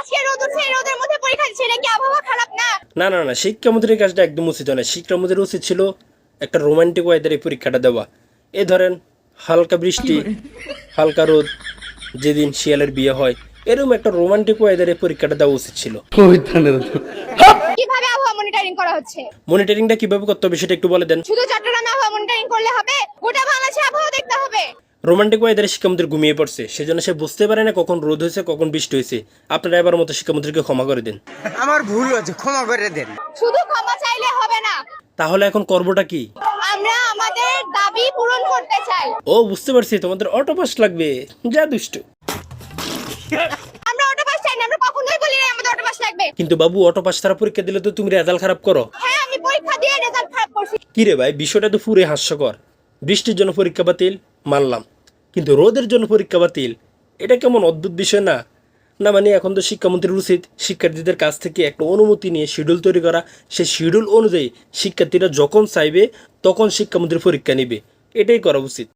আজকে রোদ উঠছে, এই রোদের মধ্যে পরীক্ষা দিচ্ছে, এটা কি আবহাওয়া খারাপ না? না না না, শিক্ষামন্ত্রীর কাজটা একদম উচিত নয়। শিক্ষামন্ত্রীর উচিত ছিল একটা রোমান্টিক ওয়েদারে পরীক্ষাটা দেওয়া। এ ধরেন হালকা বৃষ্টি, হালকা রোদ, যেদিন শিয়ালের বিয়ে হয়, এরকম একটা রোমান্টিক ওয়েদারে পরীক্ষাটা দেওয়া উচিত ছিল। কিভাবে আবহাওয়া মনিটরিং করা হচ্ছে? মনিটরিংটা কিভাবে করতে হবে সেটা একটু বলে দেন। শুধু চট্টগ্রামে আবহাওয়া মনিটরিং করলে হবে? গোটা বাংলাদেশে আবহাওয়া দেখতে হবে? রোমান্টিক ওয়েদারে শিক্ষামন্ত্রী ঘুমিয়ে পড়ছে, সেজন্য সে বুঝতে পারে না কখন রোদ হয়েছে কখন বৃষ্টি হয়েছে। আপনারা এবার মতো শিক্ষামন্ত্রীকে ক্ষমা করে দেন। আমার ভুল হয়েছে, ক্ষমা করে দেন। শুধু ক্ষমা চাইলে হবে না, তাহলে এখন করবোটা কি? আমরা আমাদের দাবি পূরণ করতে চাই। ও বুঝতে পারছি, তোমাদের অটো পাস লাগবে। যা দুষ্টু। আমরা অটো পাস চাই না, আমরা কখনোই বলি না আমাদের অটো পাস লাগবে। কিন্তু বাবু, অটো পাস ছাড়া পরীক্ষা দিলে তো তুমি রেজাল্ট খারাপ করো। হ্যাঁ, আমি পরীক্ষা দিয়ে রেজাল্ট খারাপ করছি। কি রে ভাই, বিষয়টা তো পুরো হাস্যকর। বৃষ্টির জন্য পরীক্ষা বাতিল মানলাম, কিন্তু রোদের জন্য পরীক্ষা বাতিল, এটা কেমন অদ্ভুত বিষয় না? না মানে এখন তো শিক্ষামন্ত্রীর উচিত শিক্ষার্থীদের কাছ থেকে একটা অনুমতি নিয়ে শিডিউল তৈরি করা। সেই শিডিউল অনুযায়ী শিক্ষার্থীরা যখন চাইবে তখন শিক্ষামন্ত্রী পরীক্ষা নেবে, এটাই করা উচিত।